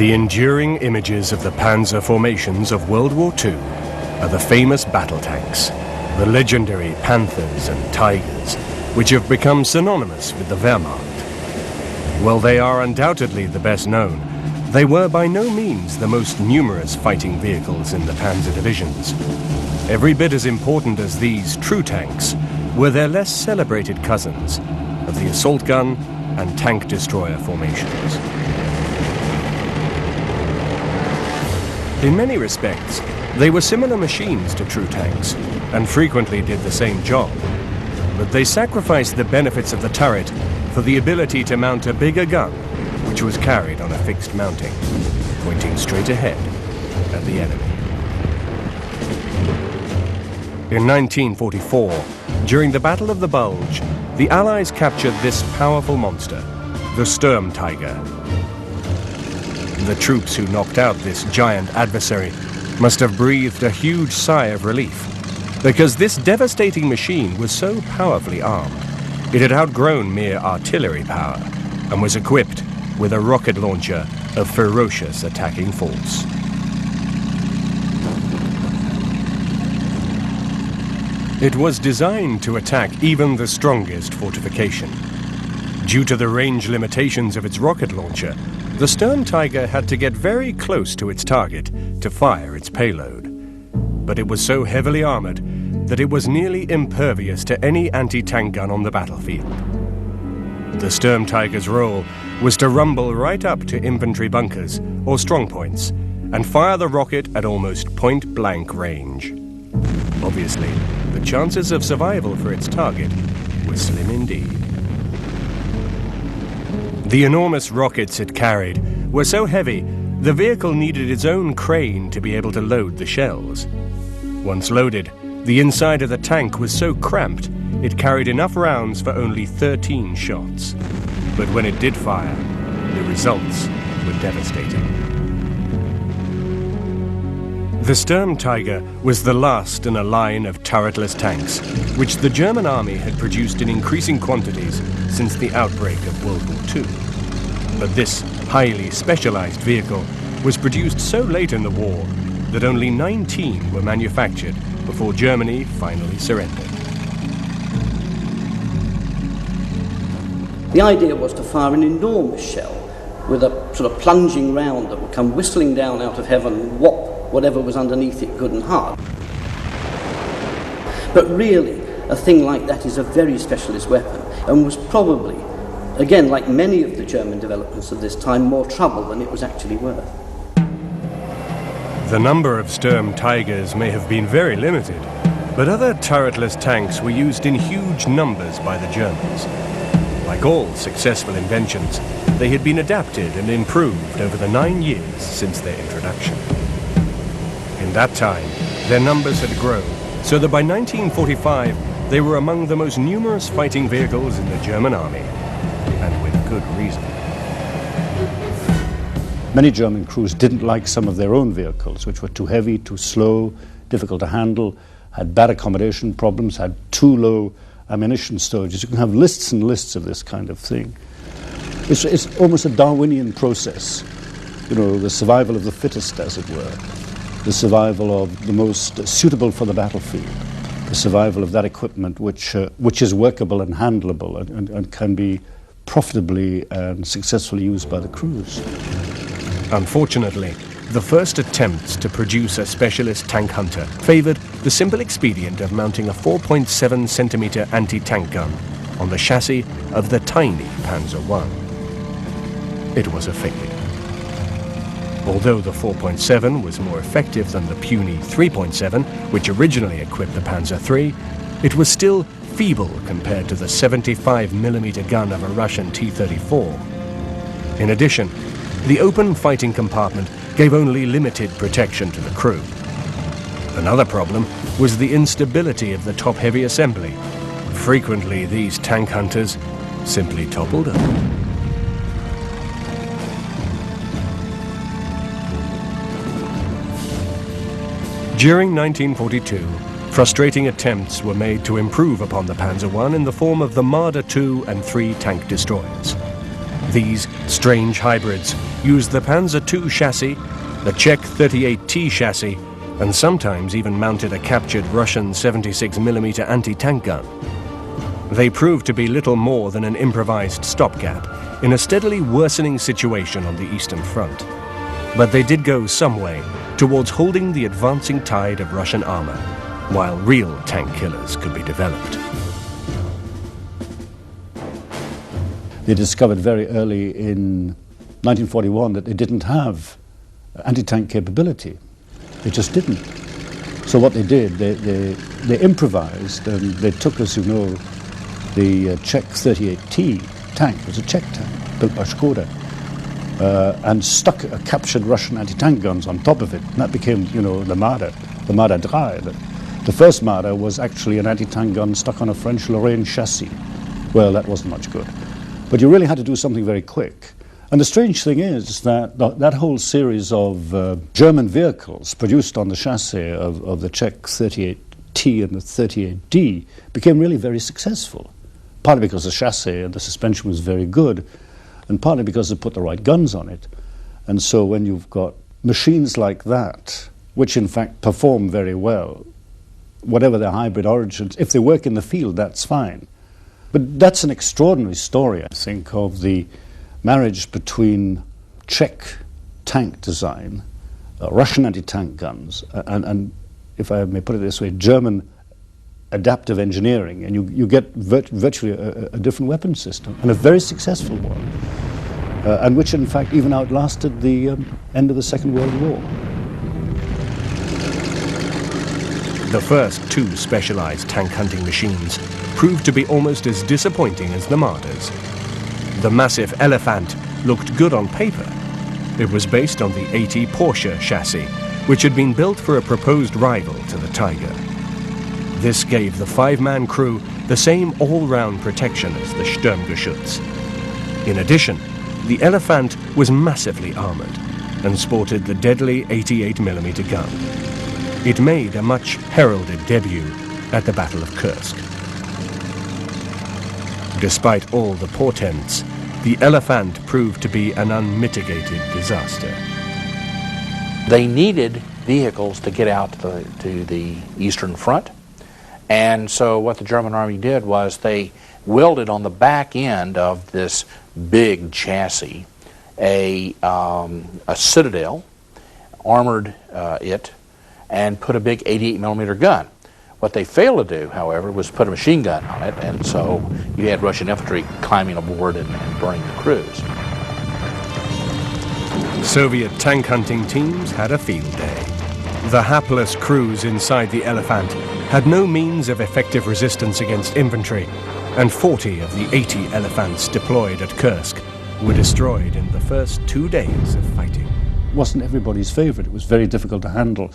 The enduring images of the panzer formations of World War II are the famous battle tanks, the legendary Panthers and Tigers, which have become synonymous with the Wehrmacht. While they are undoubtedly the best known, they were by no means the most numerous fighting vehicles in the panzer divisions. Every bit as important as these true tanks were their less celebrated cousins of the assault gun and tank destroyer formations. In many respects, they were similar machines to true tanks and frequently did the same job, but they sacrificed the benefits of the turret for the ability to mount a bigger gun, which was carried on a fixed mounting, pointing straight ahead at the enemy. In 1944, during the Battle of the Bulge, the Allies captured this powerful monster, the Sturmtiger. The troops who knocked out this giant adversary must have breathed a huge sigh of relief, because this devastating machine was so powerfully armed. It had outgrown mere artillery power and was equipped with a rocket launcher of ferocious attacking force. It was designed to attack even the strongest fortification. Due to the range limitations of its rocket launcher, the Sturmtiger had to get very close to its target to fire its payload. But it was so heavily armored that it was nearly impervious to any anti-tank gun on the battlefield. The Sturmtiger's role was to rumble right up to infantry bunkers or strongpoints and fire the rocket at almost point-blank range. Obviously, the chances of survival for its target were slim indeed. The enormous rockets it carried were so heavy, the vehicle needed its own crane to be able to load the shells. Once loaded, the inside of the tank was so cramped, it carried enough rounds for only 13 shots. But when it did fire, the results were devastating. The Sturmtiger was the last in a line of turretless tanks, which the German army had produced in increasing quantities since the outbreak of World War II. But this highly specialized vehicle was produced so late in the war that only 19 were manufactured before Germany finally surrendered. The idea was to fire an enormous shell with a sort of plunging round that would come whistling down out of heaven and whop whatever was underneath it good and hard. But really, a thing like that is a very specialist weapon and was probably, again, like many of the German developments of this time, more trouble than it was actually worth. The number of Sturmtigers may have been very limited, but other turretless tanks were used in huge numbers by the Germans. Like all successful inventions, they had been adapted and improved over the 9 years since their introduction. In that time, their numbers had grown, so that by 1945, they were among the most numerous fighting vehicles in the German army, and with good reason. Many German crews didn't like some of their own vehicles, which were too heavy, too slow, difficult to handle, had bad accommodation problems, had too low ammunition storages. You can have lists and lists of this kind of thing. It's almost a Darwinian process, you know, the survival of the fittest, as it were, the survival of the most suitable for the battlefield, the survival of that equipment which is workable and handleable and can be profitably and successfully used by the crews. Unfortunately, the first attempts to produce a specialist tank hunter favored the simple expedient of mounting a 4.7 centimeter anti-tank gun on the chassis of the tiny Panzer I. It was a failure. Although the 4.7 was more effective than the puny 3.7, which originally equipped the Panzer III, it was still feeble compared to the 75mm gun of a Russian T-34. In addition, the open fighting compartment gave only limited protection to the crew. Another problem was the instability of the top-heavy assembly. Frequently, these tank hunters simply toppled over. During 1942, frustrating attempts were made to improve upon the Panzer I in the form of the Marder II and III tank destroyers. These strange hybrids used the Panzer II chassis, the Czech 38T chassis, and sometimes even mounted a captured Russian 76mm anti-tank gun. They proved to be little more than an improvised stopgap in a steadily worsening situation on the Eastern Front. But they did go some way towards holding the advancing tide of Russian armour, while real tank killers could be developed. They discovered very early in 1941 that they didn't have anti-tank capability. They just didn't. So what they did, they improvised, and they took, as you know, the Czech 38T tank. It was a Czech tank built by Skoda, and stuck a captured Russian anti-tank guns on top of it. And that became, you know, the Marder 3. The first Marder was actually an anti-tank gun stuck on a French Lorraine chassis. Well, that wasn't much good. But you really had to do something very quick. And the strange thing is that that whole series of German vehicles produced on the chassis of the Czech 38T and the 38D became really very successful. Partly because the chassis and the suspension was very good, and partly because they put the right guns on it. And so when you've got machines like that, which in fact perform very well, whatever their hybrid origins, if they work in the field, that's fine. But that's an extraordinary story, I think, of the marriage between Czech tank design, Russian anti-tank guns, and, if I may put it this way, German adaptive engineering, and you get virtually a different weapon system, and a very successful one, and which in fact even outlasted the end of the Second World War. The first two specialized tank hunting machines proved to be almost as disappointing as the Marders. The massive Elephant looked good on paper. It was based on the 80 Porsche chassis, which had been built for a proposed rival to the Tiger. This gave the five-man crew the same all-round protection as the Sturmgeschütz. In addition, the Elephant was massively armoured and sported the deadly 88mm gun. It made a much heralded debut at the Battle of Kursk. Despite all the portents, the Elephant proved to be an unmitigated disaster. They needed vehicles to get out to the Eastern Front, and so what the German Army did was they welded on the back end of this big chassis a citadel, armored it, and put a big 88mm gun. What they failed to do, however, was put a machine gun on it, and so you had Russian infantry climbing aboard and burning the crews. Soviet tank hunting teams had a field day. The hapless crews inside the Elephant had no means of effective resistance against infantry, and 40 of the 80 Elephants deployed at Kursk were destroyed in the first 2 days of fighting. It wasn't everybody's favorite. It was very difficult to handle.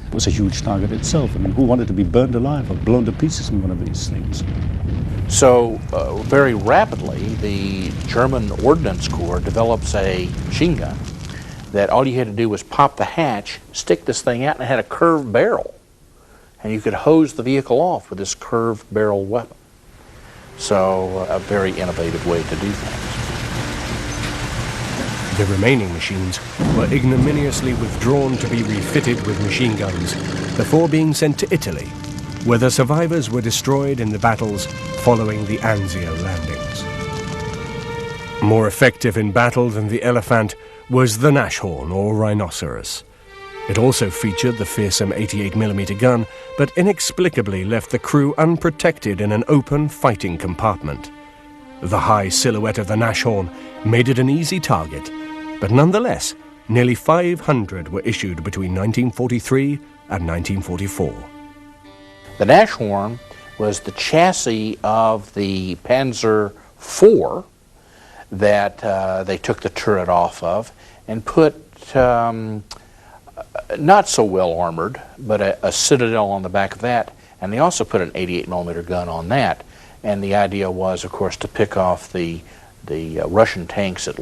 It was a huge target itself. I mean, who wanted to be burned alive or blown to pieces in one of these things? So very rapidly, the German Ordnance Corps develops a machine gun that all you had to do was pop the hatch, stick this thing out, and it had a curved barrel. And you could hose the vehicle off with this curved barrel weapon. So a very innovative way to do things. The remaining machines were ignominiously withdrawn to be refitted with machine guns before being sent to Italy, where the survivors were destroyed in the battles following the Anzio landings. More effective in battle than the Elephant was the Nashorn or Rhinoceros. It also featured the fearsome 88mm gun, but inexplicably left the crew unprotected in an open fighting compartment. The high silhouette of the Nashorn made it an easy target, but nonetheless, nearly 500 were issued between 1943 and 1944. The Nashorn was the chassis of the Panzer IV that they took the turret off of and put not so well armored, but a citadel on the back of that, and they also put an 88mm gun on that. And the idea was, of course, to pick off the Russian tanks at